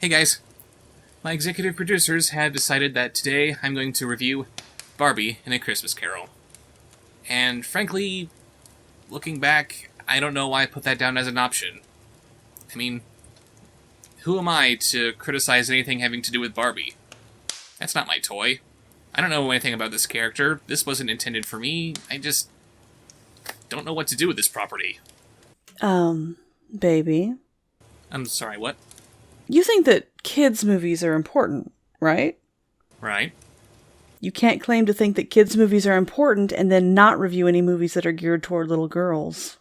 Hey guys, my executive producers have decided that today I'm going to review Barbie and A Christmas Carol. And frankly, looking back, I don't know why I put that down as an option. I mean, who am I to criticize anything having to do with Barbie? That's not my toy. I don't know anything about this character. This wasn't intended for me. I just don't know what to do with this property. Baby. I'm sorry, what? You think that kids' movies are important, right? Right. You can't claim to think that kids' movies are important and then not review any movies that are geared toward little girls.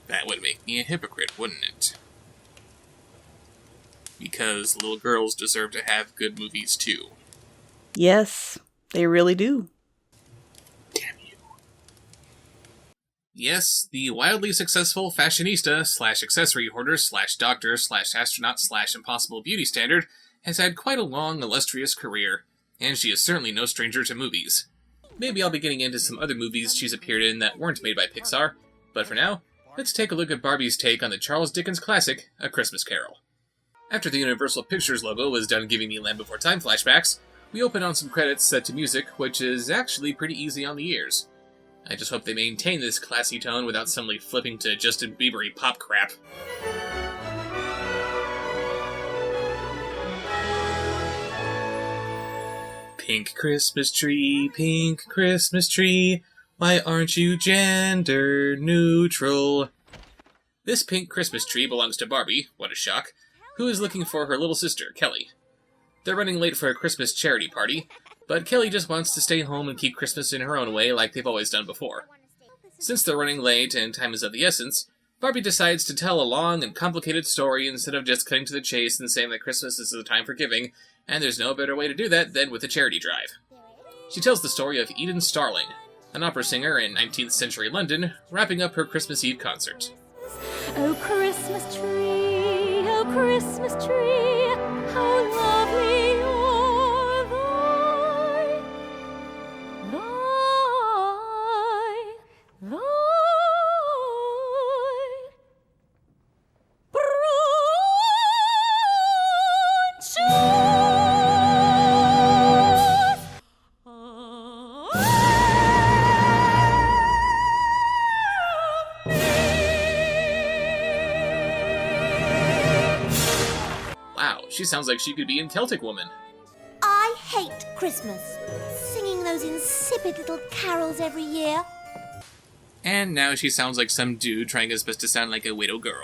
That would make me a hypocrite, wouldn't it? Because little girls deserve to have good movies too. Yes, they really do. Damn you. Yes, the wildly successful fashionista/accessory hoarder/doctor/astronaut/impossible beauty standard has had quite a long, illustrious career, and she is certainly no stranger to movies. Maybe I'll be getting into some other movies she's appeared in that weren't made by Pixar, but for now, let's take a look at Barbie's take on the Charles Dickens classic, A Christmas Carol. After the Universal Pictures logo was done giving me Land Before Time flashbacks, we open on some credits set to music, which is actually pretty easy on the ears. I just hope they maintain this classy tone without suddenly flipping to Justin Bieber-y pop crap. Pink Christmas tree, why aren't you gender neutral? This pink Christmas tree belongs to Barbie, what a shock, who is looking for her little sister, Kelly. They're running late for a Christmas charity party, but Kelly just wants to stay home and keep Christmas in her own way like they've always done before. Since they're running late and time is of the essence, Barbie decides to tell a long and complicated story instead of just cutting to the chase and saying that Christmas is a time for giving, and there's no better way to do that than with a charity drive. She tells the story of Eden Starling, an opera singer in 19th century London, wrapping up her Christmas Eve concert. Oh, Christmas tree, how lovely are thy She sounds like she could be in Celtic Woman. I hate Christmas. Singing those insipid little carols every year. And now she sounds like some dude trying his best to sound like a widow girl.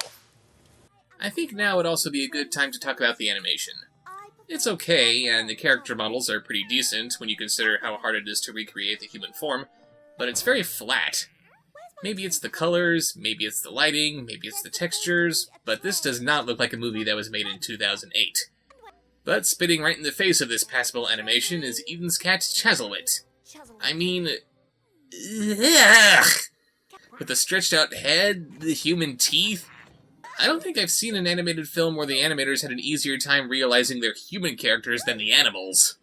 I think now would also be a good time to talk about the animation. It's okay, and the character models are pretty decent when you consider how hard it is to recreate the human form, but it's very flat. Maybe it's the colors, maybe it's the lighting, maybe it's the textures, but this does not look like a movie that was made in 2008. But spitting right in the face of this passable animation is Eden's cat Chazelwit. I mean, ugh. With the stretched out head, the human teeth. I don't think I've seen an animated film where the animators had an easier time realizing their human characters than the animals.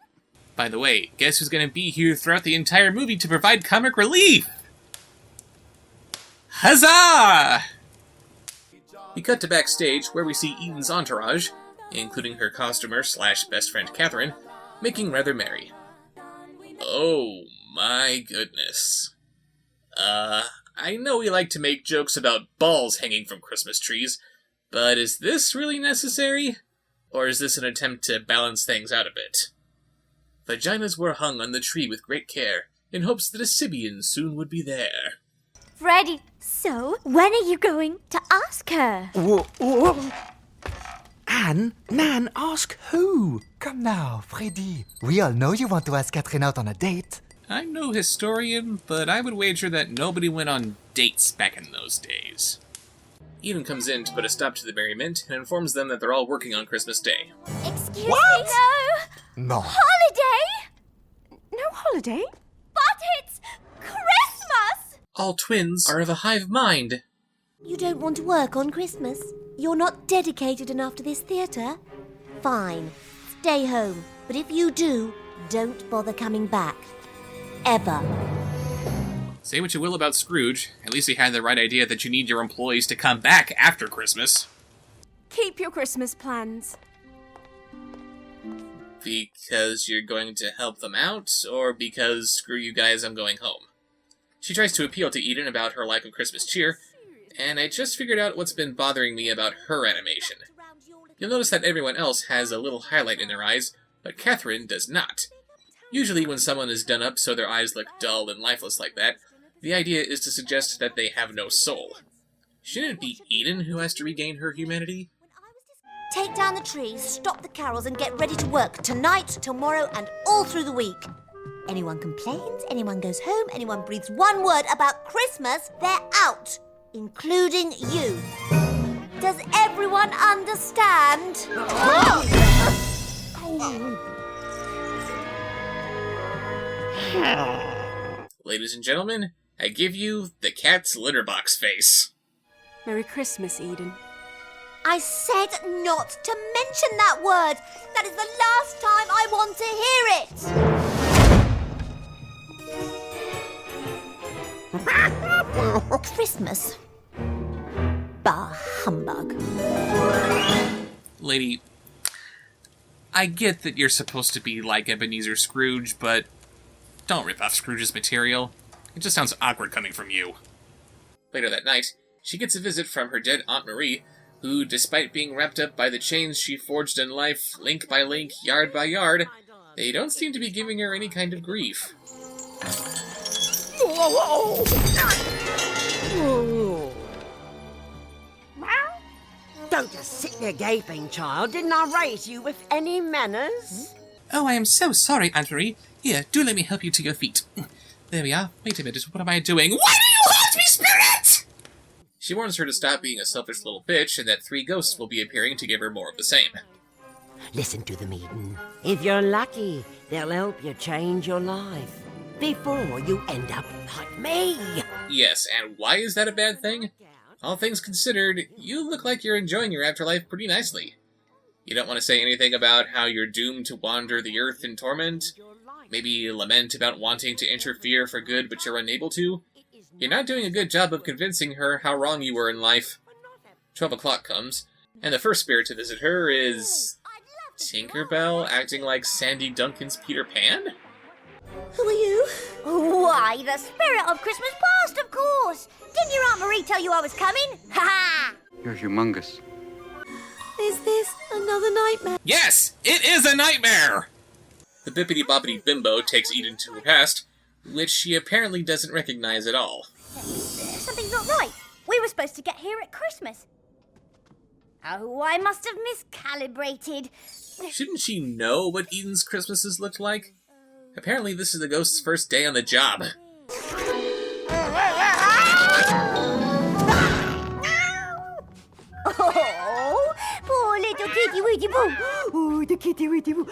By the way, guess who's gonna be here throughout the entire movie to provide comic relief? Huzzah! We cut to backstage, where we see Eden's entourage, including her costumer/best friend Catherine, making rather merry. Oh my goodness. I know we like to make jokes about balls hanging from Christmas trees, but is this really necessary? Or is this an attempt to balance things out a bit? Vaginas were hung on the tree with great care, in hopes that a Sibian soon would be there. Freddie, so when are you going to ask her? Anne, Nan, ask who? Come now, Freddy. We all know you want to ask Catherine out on a date. I'm no historian, but I would wager that nobody went on dates back in those days. Eden comes in to put a stop to the merriment and informs them that they're all working on Christmas Day. Excuse What? me, No. Holiday? No holiday? But it's Christmas! All twins are of a hive mind. You don't want to work on Christmas? You're not dedicated enough to this theatre? Fine. Stay home. But if you do, don't bother coming back. Ever. Say what you will about Scrooge, at least he had the right idea that you need your employees to come back after Christmas. keep your Christmas plans. Because you're going to help them out, or because, screw you guys, I'm going home? She tries to appeal to Eden about her lack of Christmas cheer, and I just figured out what's been bothering me about her animation. You'll notice that everyone else has a little highlight in their eyes, but Catherine does not. Usually when someone is done up so their eyes look dull and lifeless like that, the idea is to suggest that they have no soul. Shouldn't it be Eden who has to regain her humanity? Take down the trees, stop the carols, and get ready to work tonight, tomorrow, and all through the week. Anyone complains, anyone goes home, anyone breathes one word about Christmas, they're out, including you. Does everyone understand? Ladies and gentlemen, I give you the cat's litter box face. Merry Christmas, Eden. I said not to mention that word. That is the last time I want to hear it. Christmas. Bah humbug. Lady, I get that you're supposed to be like Ebeneezer Scrooge, but don't rip off Scrooge's material. It just sounds awkward coming from you. Later that night, she gets a visit from her dead Aunt Marie, who, despite being wrapped up by the chains she forged in life, link by link, yard by yard, they don't seem to be giving her any kind of grief. Don't just sit there gaping, child. Didn't I raise you with any manners? Oh, I am so sorry, Aunt Marie. Here, do let me help you to your feet. There we are. Wait a minute, what am I doing? Why do you haunt me, spirit? She warns her to stop being a selfish little bitch, and that 3 ghosts will be appearing to give her more of the same. Listen to them, Eden. If you're lucky, they'll help you change your life before you end up like me. Yes, and why is that a bad thing? All things considered, you look like you're enjoying your afterlife pretty nicely. You don't want to say anything about how you're doomed to wander the earth in torment? Maybe lament about wanting to interfere for good but you're unable to? You're not doing a good job of convincing her how wrong you were in life. 12 o'clock comes, and the first spirit to visit her is Tinkerbell acting like Sandy Duncan's Peter Pan? Who are you? Why, the spirit of Christmas past, of course. Didn't your Aunt Marie tell you I was coming? Ha ha! You're humongous. Is this another nightmare? Yes, it is a nightmare! The bippity-boppity bimbo takes Eden to her past, which she apparently doesn't recognize at all. Something's not right. We were supposed to get here at Christmas. Oh, I must have miscalibrated. Shouldn't she know what Eden's Christmases looked like? Apparently this is the ghost's first day on the job. Oh, poor little kitty witty boo. Oh, the kitty witty boo.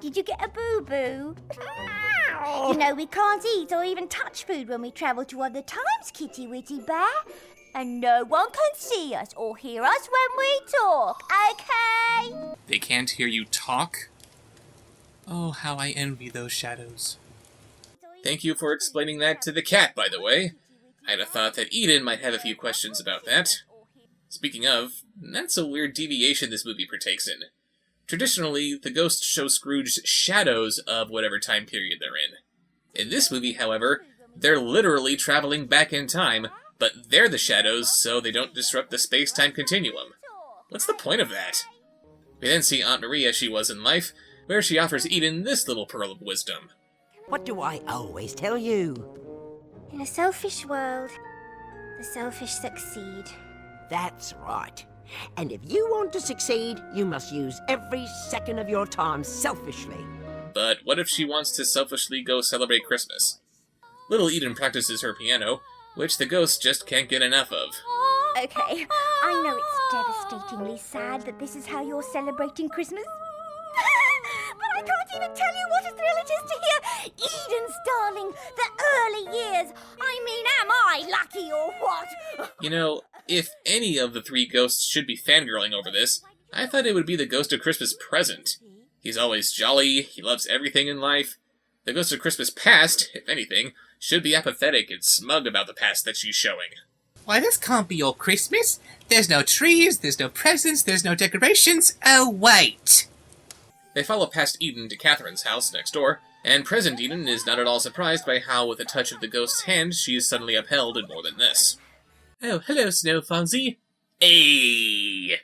Did you get a boo-boo? You know, we can't eat or even touch food when we travel to other times, Kitty Witty Bear. And no one can see us or hear us when we talk, okay? They can't hear you talk? Oh, how I envy those shadows. Thank you for explaining that to the cat, by the way. I'd have thought that Eden might have a few questions about that. Speaking of, that's a weird deviation this movie partakes in. Traditionally, the ghosts show Scrooge shadows of whatever time period they're in. In this movie, however, they're literally traveling back in time, but they're the shadows so they don't disrupt the space-time continuum. What's the point of that? We then see Aunt Marie as she was in life, where she offers Eden this little pearl of wisdom. What do I always tell you? In a selfish world, the selfish succeed. That's right. And if you want to succeed, you must use every second of your time selfishly. But what if she wants to selfishly go celebrate Christmas? Little Eden practices her piano, which the ghost just can't get enough of. Okay, I know it's devastatingly sad that this is how you're celebrating Christmas. But I can't even tell you what a thrill it is to hear Eden's darling, the early years. I mean, am I lucky or what? You know, if any of the 3 ghosts should be fangirling over this, I thought it would be the Ghost of Christmas Present. He's always jolly, he loves everything in life. The Ghost of Christmas Past, if anything, should be apathetic and smug about the past that she's showing. Why, this can't be your Christmas. There's no trees, there's no presents, there's no decorations. Oh, wait. They follow past Eden to Catherine's house next door, and present Eden is not at all surprised by how, with a touch of the ghost's hand, she is suddenly upheld in more than this. Oh, hello, Snow Fonzie. Hey!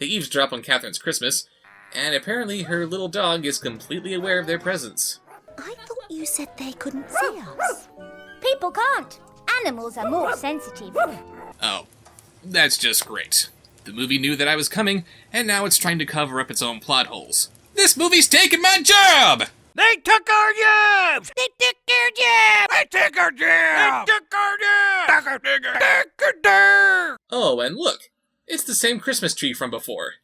They eavesdrop on Catherine's Christmas, and apparently her little dog is completely aware of their presence. I thought you said they couldn't see us. People can't. Animals are more sensitive. Oh, that's just great. The movie knew that I was coming, and now it's trying to cover up its own plot holes. This movie's taking my job! They took our jobs! They took our jobs! They took our jobs! They took our jobs! Oh, and look! It's the same Christmas tree from before.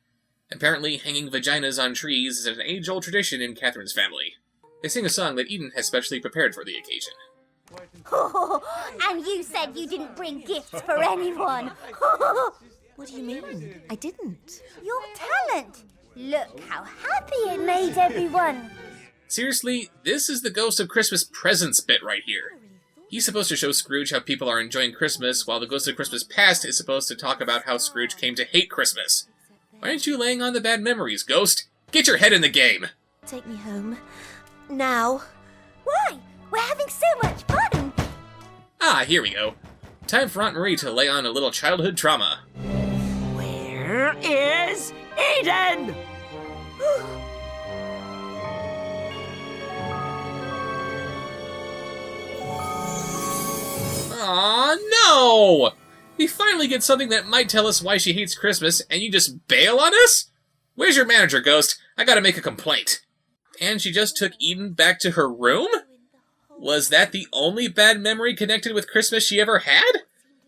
Apparently, hanging vaginas on trees is an age-old tradition in Catherine's family. They sing a song that Eden has specially prepared for the occasion. And you said you didn't bring gifts for anyone. What do you mean? I didn't. Your talent. Look how happy it made everyone. Seriously, this is the Ghost of Christmas Presents bit right here. He's supposed to show Scrooge how people are enjoying Christmas, while the Ghost of Christmas Past is supposed to talk about how Scrooge came to hate Christmas. Why aren't you laying on the bad memories, Ghost? Get your head in the game! Take me home. Now. Why? We're having so much fun. Ah, here we go. Time for Aunt Marie to lay on a little childhood trauma. Where is Eden? Aw, no! We finally get something that might tell us why she hates Christmas, and you just bail on us? Where's your manager, Ghost? I gotta make a complaint. And she just took Eden back to her room? Was that the only bad memory connected with Christmas she ever had?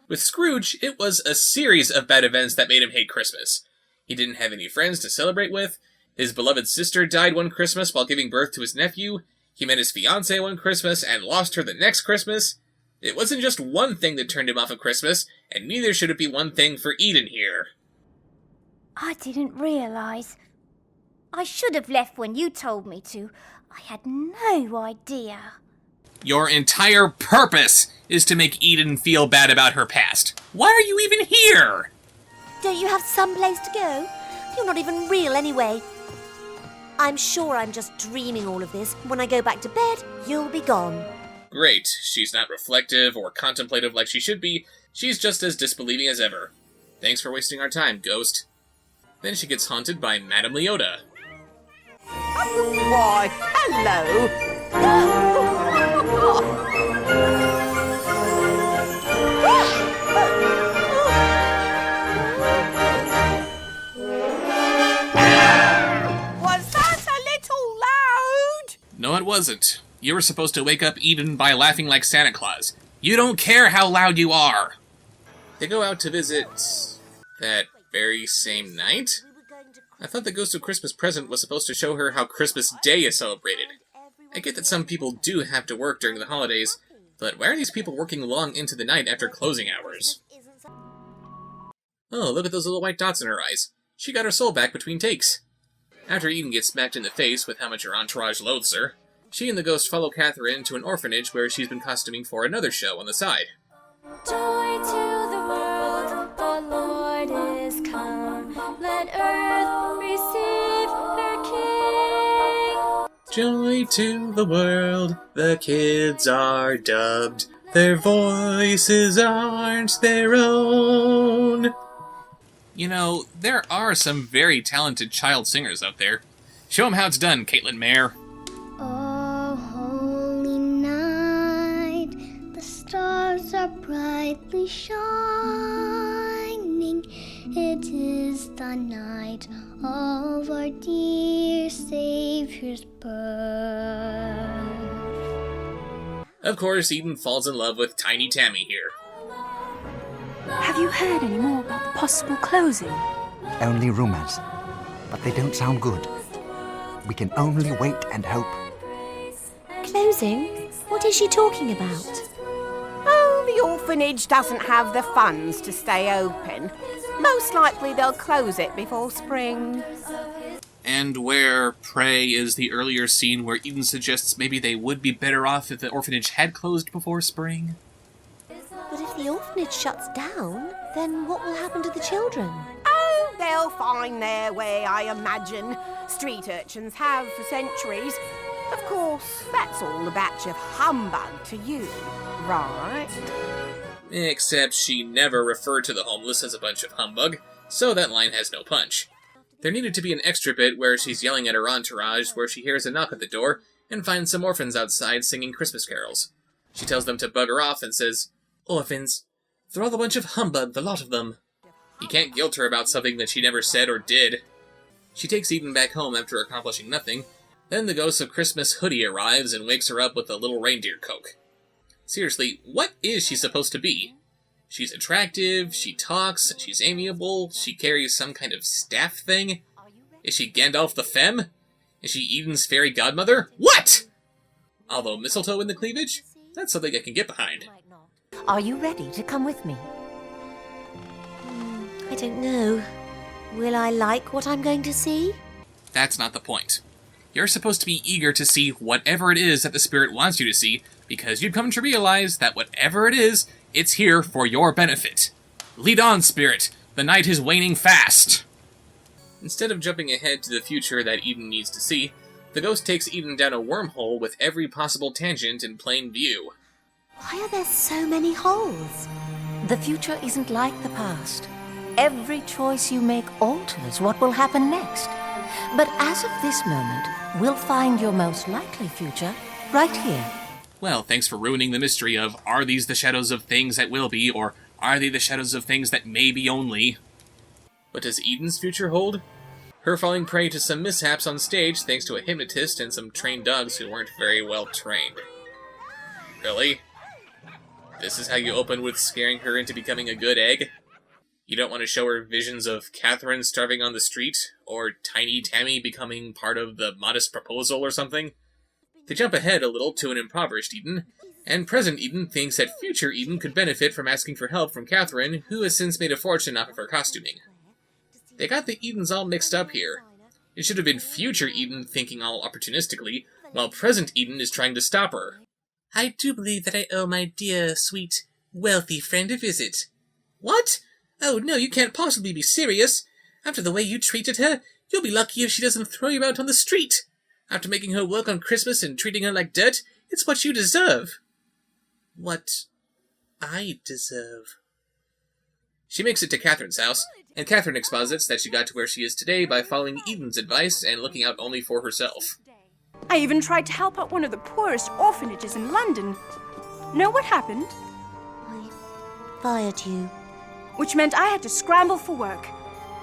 With Scrooge, it was a series of bad events that made him hate Christmas. He didn't have any friends to celebrate with, his beloved sister died one Christmas while giving birth to his nephew, he met his fiancée one Christmas and lost her the next Christmas. It wasn't just one thing that turned him off of Christmas, and neither should it be one thing for Eden here. I didn't realise. I should have left when you told me to. I had no idea. Your entire purpose is to make Eden feel bad about her past. Why are you even here? Don't you have some place to go? You're not even real anyway. I'm sure I'm just dreaming all of this. When I go back to bed, you'll be gone. Great. She's not reflective or contemplative like she should be. She's just as disbelieving as ever. Thanks for wasting our time, Ghost. Then she gets haunted by Madame Leota. Why, hello. Was that a little loud? No, it wasn't. You were supposed to wake up Eden by laughing like Santa Claus. You don't care how loud you are. They go out to visit that very same night? I thought the Ghost of Christmas Present was supposed to show her how Christmas Day is celebrated. I get that some people do have to work during the holidays, but why are these people working long into the night after closing hours? Oh, look at those little white dots in her eyes. She got her soul back between takes. After Eden gets smacked in the face with how much her entourage loathes her, she and the ghost follow Catherine to an orphanage where she's been costuming for another show on the side. Joy to the world, the Lord is come. Let earth receive her King. Joy to the world, the kids are dubbed. Their voices aren't their own. You know, there are some very talented child singers out there. Show them how it's done, Caitlin Mayer. Oh, holy night, the stars are brightly shining. It is the night of our dear Savior's birth. Of course, Eden falls in love with Tiny Tammy here. Have you heard any more about the possible closing? Only rumors, but they don't sound good. We can only wait and hope. Closing? What is she talking about? Oh, the orphanage doesn't have the funds to stay open. Most likely they'll close it before spring. And where, pray, is the earlier scene where Eden suggests maybe they would be better off if the orphanage had closed before spring? But if If the orphanage shuts down, then what will happen to the children? Oh, they'll find their way, I imagine. Street urchins have for centuries. Of course, that's all a batch of humbug to you, right? Except she never referred to the homeless as a bunch of humbug, so that line has no punch. There needed to be an extra bit where she's yelling at her entourage, where she hears a knock at the door, and finds some orphans outside singing Christmas carols. She tells them to bugger off and says, "Orphans, they're all a bunch of humbug, the lot of them." You can't guilt her about something that she never said or did. She takes Eden back home after accomplishing nothing. Then the ghost of Christmas Hoodie arrives and wakes her up with a little reindeer coke. Seriously, what is she supposed to be? She's attractive, she talks, she's amiable, she carries some kind of staff thing. Is she Gandalf the Femme? Is she Eden's fairy godmother? What? Although mistletoe in the cleavage? That's something I can get behind. Are you ready to come with me? I don't know. Will I like what I'm going to see? That's not the point. You're supposed to be eager to see whatever it is that the spirit wants you to see, because you've come to realize that whatever it is, it's here for your benefit. Lead on, spirit! The night is waning fast! Instead of jumping ahead to the future that Eden needs to see, the ghost takes Eden down a wormhole with every possible tangent in plain view. Why are there so many holes? The future isn't like the past. Every choice you make alters what will happen next. But as of this moment, we'll find your most likely future right here. Well, thanks for ruining the mystery of, are these the shadows of things that will be, or are they the shadows of things that may be only? What does Eden's future hold? Her falling prey to some mishaps on stage thanks to a hypnotist and some trained dogs who weren't very well trained. Really? This is how you open with scaring her into becoming a good egg? You don't want to show her visions of Catherine starving on the street, or Tiny Tammy becoming part of the modest proposal or something? They jump ahead a little to an impoverished Eden, and present Eden thinks that future Eden could benefit from asking for help from Catherine, who has since made a fortune off of her costuming. They got the Edens all mixed up here. It should have been future Eden thinking all opportunistically, while present Eden is trying to stop her. I do believe that I owe my dear, sweet, wealthy friend a visit. What? Oh no, you can't possibly be serious. After the way you treated her, you'll be lucky if she doesn't throw you out on the street. After making her work on Christmas and treating her like dirt, it's what you deserve. What I deserve. She makes it to Catherine's house, and Catherine exposits that she got to where she is today by following Eden's advice and looking out only for herself. I even tried to help out one of the poorest orphanages in London. Know what happened? I fired you. Which meant I had to scramble for work.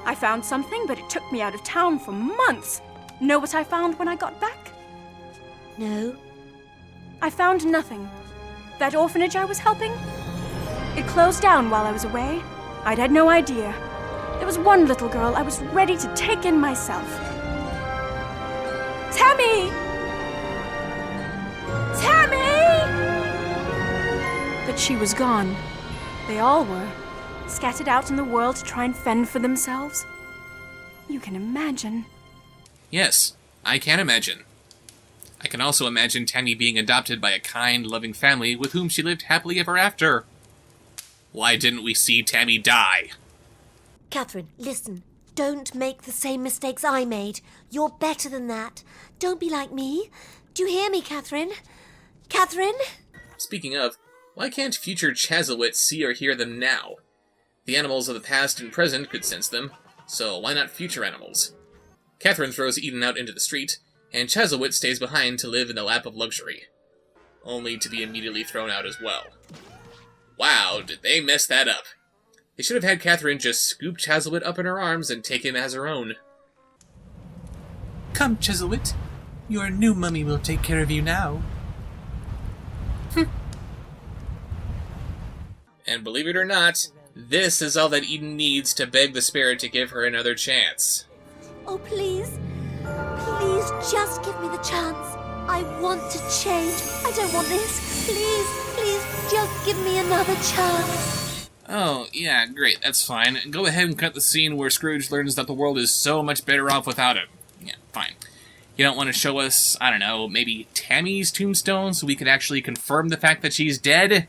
I found something, but it took me out of town for months. Know what I found when I got back? No. I found nothing. That orphanage I was helping? It closed down while I was away. I'd had no idea. There was one little girl I was ready to take in myself. Tammy! Tammy! But she was gone. They all were. Scattered out in the world to try and fend for themselves. You can imagine. Yes, I can imagine. I can also imagine Tammy being adopted by a kind, loving family with whom she lived happily ever after. Why didn't we see Tammy die? Catherine, listen. Don't make the same mistakes I made. You're better than that. Don't be like me. Do you hear me, Catherine? Catherine? Speaking of, why can't future Chazalwit see or hear them now? The animals of the past and present could sense them, so why not future animals? Catherine throws Eden out into the street, and Chazalwit stays behind to live in the lap of luxury, only to be immediately thrown out as well. Wow, did they mess that up? They should have had Catherine just scoop Chazalwit up in her arms and take him as her own. Come, Chazalwit. Your new mummy will take care of you now. And believe it or not, this is all that Eden needs to beg the spirit to give her another chance. Oh, please. Please, just give me the chance. I want to change. I don't want this. Please, just give me another chance. Oh, yeah, great, that's fine. Go ahead and cut the scene where Scrooge learns that the world is so much better off without him. Yeah, fine. You don't want to show us, I don't know, maybe Tammy's tombstone so we can actually confirm the fact that she's dead?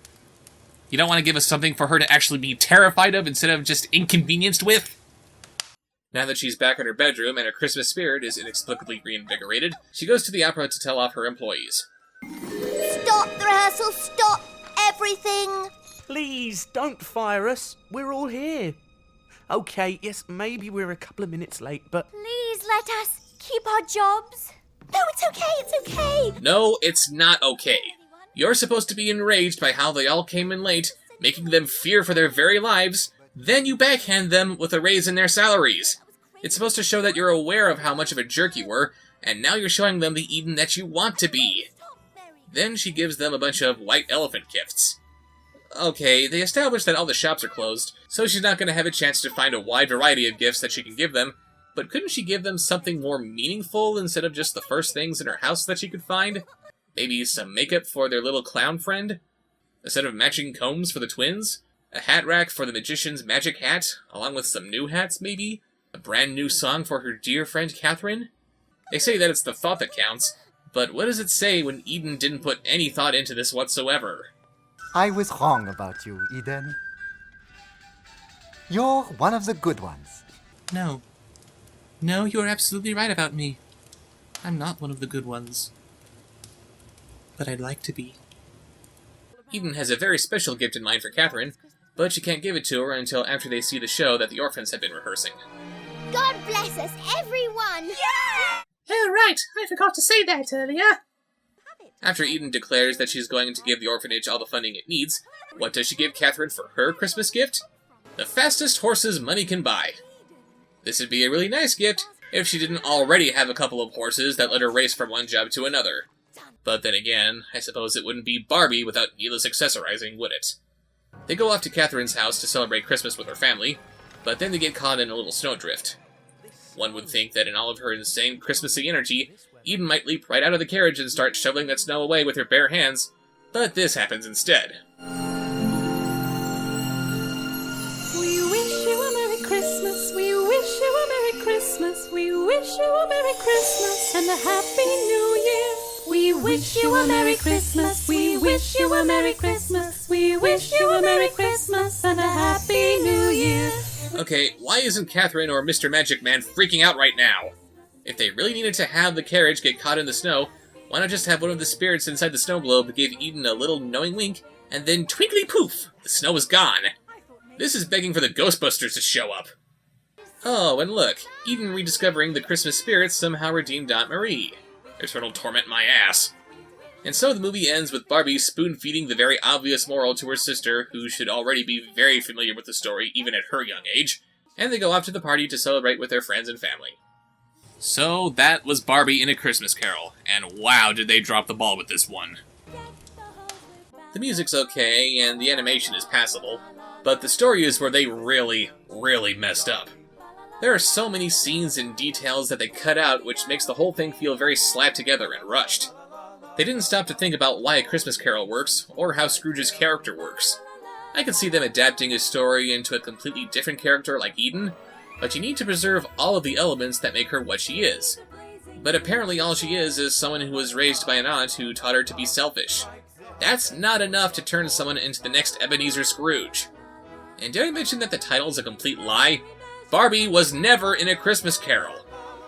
You don't want to give us something for her to actually be terrified of instead of just inconvenienced with? Now that she's back in her bedroom and her Christmas spirit is inexplicably reinvigorated, she goes to the opera to tell off her employees. Stop the rehearsal! Stop everything! Please, don't fire us. We're all here. Okay, yes, maybe we're a couple of minutes late, but... Please let us keep our jobs. No, it's okay, it's okay! No, it's not okay. You're supposed to be enraged by how they all came in late, making them fear for their very lives. Then you backhand them with a raise in their salaries. It's supposed to show that you're aware of how much of a jerk you were, and now you're showing them the Eden that you want to be. Then she gives them a bunch of white elephant gifts. Okay, they establish that all the shops are closed, so she's not going to have a chance to find a wide variety of gifts that she can give them, but couldn't she give them something more meaningful instead of just the first things in her house that she could find? Maybe some makeup for their little clown friend? A set of matching combs for the twins? A hat rack for the magician's magic hat, along with some new hats, maybe? A brand new song for her dear friend Catherine? They say that it's the thought that counts, but what does it say when Eden didn't put any thought into this whatsoever? I was wrong about you, Eden. You're one of the good ones. No. No, you're absolutely right about me. I'm not one of the good ones. But I'd like to be. Eden has a very special gift in mind for Catherine, but she can't give it to her until after they see the show that the orphans have been rehearsing. God bless us, everyone! Yeah! Oh, right, I forgot to say that earlier. After Eden declares that she's going to give the orphanage all the funding it needs, what does she give Catherine for her Christmas gift? The fastest horses money can buy. This would be a really nice gift if she didn't already have a couple of horses that let her race from one job to another. But then again, I suppose it wouldn't be Barbie without needless accessorizing, would it? They go off to Catherine's house to celebrate Christmas with her family, but then they get caught in a little snowdrift. One would think that in all of her insane Christmassy energy, Eden might leap right out of the carriage and start shoveling that snow away with her bare hands, but this happens instead. We wish you a Merry Christmas, we wish you a Merry Christmas, we wish you a Merry Christmas and a Happy New Year. We wish you a Merry Christmas, we wish you a Merry Christmas, we wish you a Merry Christmas and a Happy New Year. Okay, why isn't Catherine or Mr. Magic Man freaking out right now? If they really needed to have the carriage get caught in the snow, why not just have one of the spirits inside the snow globe give Eden a little knowing wink, and then twinkly poof, the snow is gone? This is begging for the Ghostbusters to show up. Oh, and look, Eden rediscovering the Christmas spirits somehow redeemed Aunt Marie. Eternal torment my ass. And so the movie ends with Barbie spoon-feeding the very obvious moral to her sister, who should already be very familiar with the story, even at her young age, and they go off to the party to celebrate with their friends and family. So that was Barbie in A Christmas Carol, and wow did they drop the ball with this one. The music's okay, and the animation is passable, but the story is where they really, really messed up. There are so many scenes and details that they cut out, which makes the whole thing feel very slapped together and rushed. They didn't stop to think about why A Christmas Carol works, or how Scrooge's character works. I could see them adapting his story into a completely different character like Eden, but you need to preserve all of the elements that make her what she is. But apparently all she is someone who was raised by an aunt who taught her to be selfish. That's not enough to turn someone into the next Ebeneezer Scrooge. And did I mention that the title's a complete lie? Barbie was never in A Christmas Carol.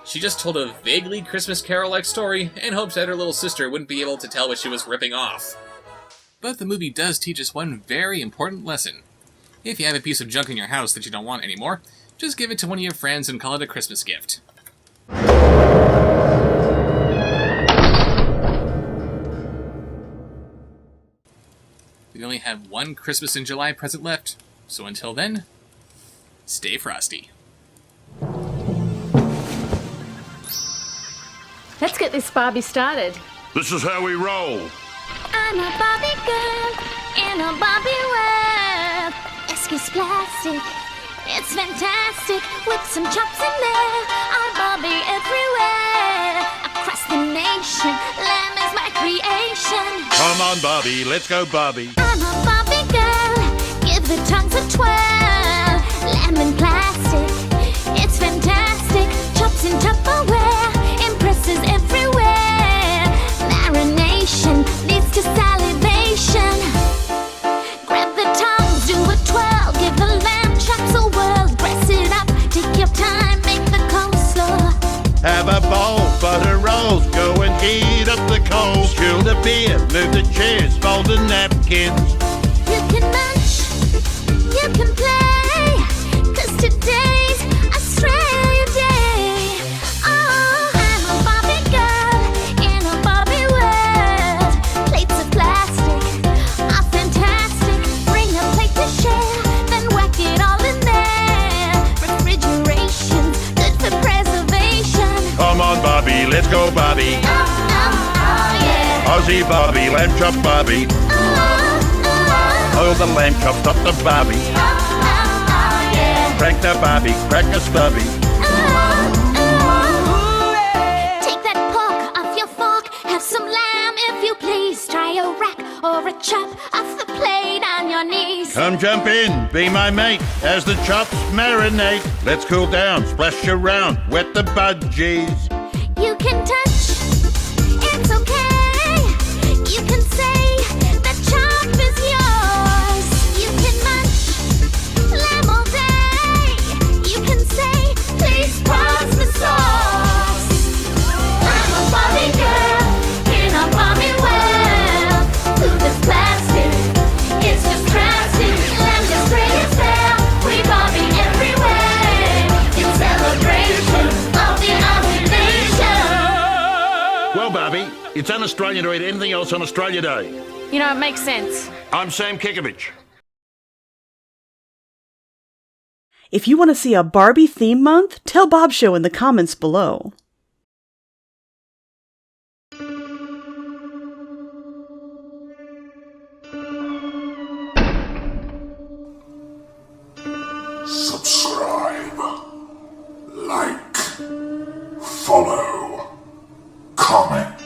She just told a vaguely Christmas Carol-like story and hoped that her little sister wouldn't be able to tell what she was ripping off. But the movie does teach us one very important lesson. If you have a piece of junk in your house that you don't want anymore, just give it to one of your friends and call it a Christmas gift. We only have one Christmas in July present left, so until then, stay frosty. Let's get this Barbie started. This is how we roll. I'm a Barbie girl in a Barbie world. Excuse plastic, it's fantastic with some chops in there. I'm Barbie everywhere, across the nation. Lamb is my creation. Come on, Barbie, let's go, Barbie. I'm a Barbie girl, give the tongues a twirl. Lamb and plastic, it's fantastic. Chops in Tupperware, impresses everywhere. Marination leads to salivation. Grab the Have a bowl, butter rolls, go and heat up the coals. Chill the beer, move the chairs, fold the napkins. You can munch, you can play, 'cause today's Australia Day. Oh, I'm a Barbie girl in a Barbie world. Plates of plastic are fantastic. Bring a plate to share, then whack it all in there. Refrigeration's good for preservation. Come on, Barbie, let's go, Barbie. Yeah. Aussie Barbie, lamb chop Barbie. Oh, the lamb chop, stop the Barbie. Yeah. Crank the Barbie, crack a stubby. Take that pork off your fork. Have some lamb if you please. Try a rack or a chop off the plate on your knees. Come jump in, be my mate, as the chops marinate. Let's cool down, splash around, wet the budgies. You can touch, it's okay. You can say the chop is yours. You can munch lamb all day. You can say, please pass the sauce. I'm a Barbie girl in a Barbie world. Food is plastic, it's just drastic. Lamb just great as hell. We Barbie everywhere. It's celebration of the Aussie nation. Well, Barbie, it's un-Australian to eat anything else on Australia Day. You know, it makes sense. I'm Sam Kikovich. If you want to see a Barbie theme month, tell Bob Show in the comments below. Subscribe, like, follow, comment.